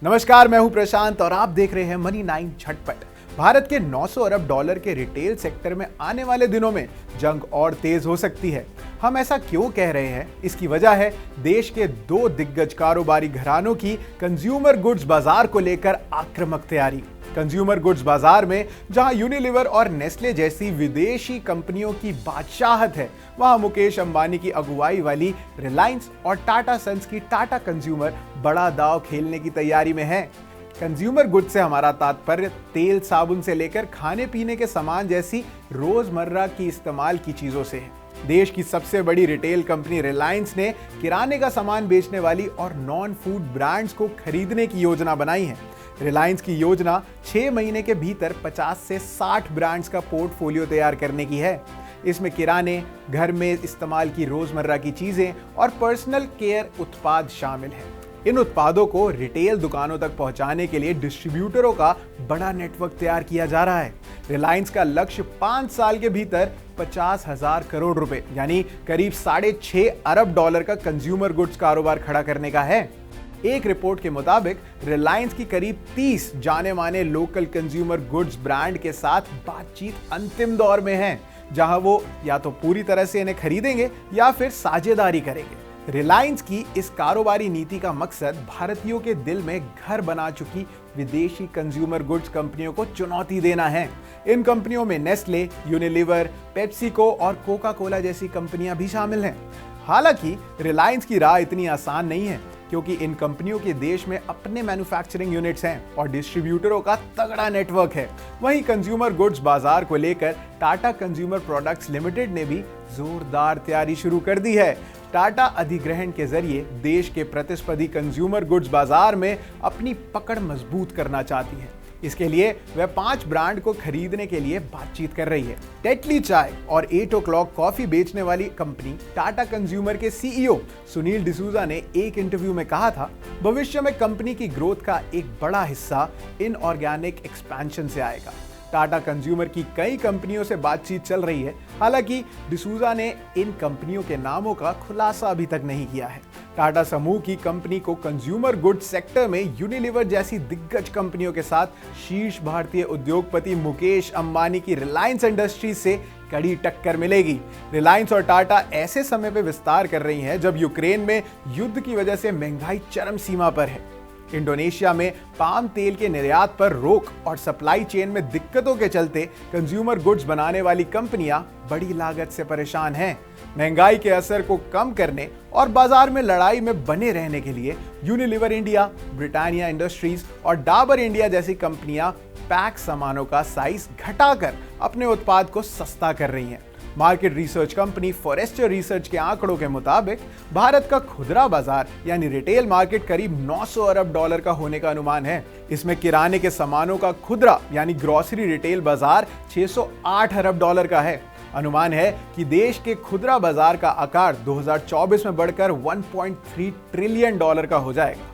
नमस्कार, मैं हूं प्रशांत और आप देख रहे हैं मनी 9 झटपट। भारत के 900 अरब डॉलर के रिटेल सेक्टर में आने वाले दिनों में जंग और तेज हो सकती है। हम ऐसा क्यों कह रहे हैं? इसकी वजह है देश के दो दिग्गज कारोबारी घरानों की कंज्यूमर गुड्स बाजार को लेकर आक्रामक तैयारी। कंज्यूमर गुड्स बाजार में जहां यूनिलीवर और नेस्ले जैसी विदेशी कंपनियों की बादशाहत है, वहां मुकेश अंबानी की अगुवाई वाली रिलायंस और टाटा सन्स की टाटा कंज्यूमर बड़ा दांव खेलने की तैयारी में है। कंज्यूमर गुड्स से हमारा तात्पर्य तेल साबुन से लेकर खाने पीने के सामान जैसी रोजमर्रा की इस्तेमाल की चीजों से है। देश की सबसे बड़ी रिटेल कंपनी रिलायंस ने किराने का सामान बेचने वाली और नॉन फूड ब्रांड्स को खरीदने की योजना बनाई है। रिलायंस की योजना 6 महीने के भीतर 50 से 60 ब्रांड्स का पोर्टफोलियो तैयार करने की है। इसमें किराने, घर में इस्तेमाल की रोजमर्रा की चीजें और पर्सनल केयर उत्पाद शामिल हैं। इन उत्पादों को रिटेल दुकानों तक पहुंचाने के लिए डिस्ट्रीब्यूटरों का बड़ा नेटवर्क तैयार किया जा रहा है। रिलायंस का लक्ष्य 5 साल के भीतर 50,000 करोड़ रुपए यानी करीब 6.5 अरब डॉलर का कंज्यूमर गुड्स कारोबार खड़ा करने का है। एक रिपोर्ट के मुताबिक रिलायंस की करीब 30 जाने माने लोकल कंज्यूमर गुड्स ब्रांड के साथ बातचीत अंतिम दौर में है, जहां वो या तो पूरी तरह से इन्हें खरीदेंगे या फिर साझेदारी करेंगे। रिलायंस की इस कारोबारी नीति का मकसद भारतीयों के दिल में घर बना चुकी विदेशी कंज्यूमर गुड्स कंपनियों को चुनौती देना है। इन कंपनियों में नेस्ले, यूनिलीवर, पेप्सिको और कोका कोला जैसी कंपनियां भी शामिल हैं। हालांकि रिलायंस की राह इतनी आसान नहीं है, क्योंकि इन कंपनियों के देश में अपने मैन्युफैक्चरिंग यूनिट्स हैं और डिस्ट्रीब्यूटरों का तगड़ा नेटवर्क है। वहीं कंज्यूमर गुड्स बाजार को लेकर टाटा कंज्यूमर प्रोडक्ट्स लिमिटेड ने भी जोरदार तैयारी शुरू कर दी है। टाटा अधिग्रहण के जरिए देश के प्रतिस्पर्धी कंज्यूमर गुड्स बाजार में अपनी पकड़ मजबूत करना चाहती है। इसके लिए वह 5 ब्रांड को खरीदने के लिए बातचीत कर रही है। टेटली चाय और 8 o'clock कॉफी बेचने वाली कंपनी टाटा कंज्यूमर के सीईओ सुनील डिसूजा ने एक इंटरव्यू में कहा था, भविष्य में कंपनी की ग्रोथ का एक बड़ा हिस्सा इनऑर्गेनिक एक्सपेंशन से आएगा। टाटा कंज्यूमर की कई कंपनियों से बातचीत चल रही है। हालांकि डिसूजा ने इन कंपनियों के नामों का खुलासा अभी तक नहीं किया है। टाटा समूह की कंपनी को कंज्यूमर गुड्स सेक्टर में यूनिलीवर जैसी दिग्गज कंपनियों के साथ शीर्ष भारतीय उद्योगपति मुकेश अंबानी की रिलायंस इंडस्ट्रीज से कड़ी टक्कर मिलेगी। रिलायंस और टाटा ऐसे समय पे विस्तार कर रही हैं जब यूक्रेन में युद्ध की वजह से महंगाई चरम सीमा पर है। इंडोनेशिया में पाम तेल के निर्यात पर रोक और सप्लाई चेन में दिक्कतों के चलते कंज्यूमर गुड्स बनाने वाली कंपनियां बड़ी लागत से परेशान हैं। महंगाई के असर को कम करने और बाजार में लड़ाई में बने रहने के लिए यूनिलीवर इंडिया, ब्रिटानिया इंडस्ट्रीज और डाबर इंडिया जैसी कंपनियां पैक सामानों का साइज घटाकर अपने उत्पाद को सस्ता कर रही हैं। Market research company Forrester Research के आंकड़ों के मुताबिक भारत का खुदरा बाजार यानी रिटेल मार्केट करीब 900 अरब डॉलर का होने का अनुमान है। इसमें किराने के सामानों का खुदरा यानी ग्रोसरी रिटेल बाजार 608 अरब डॉलर का है। अनुमान है कि देश के खुदरा बाजार का आकार 2024 में बढ़कर 1.3 ट्रिलियन डॉलर का हो जाएगा।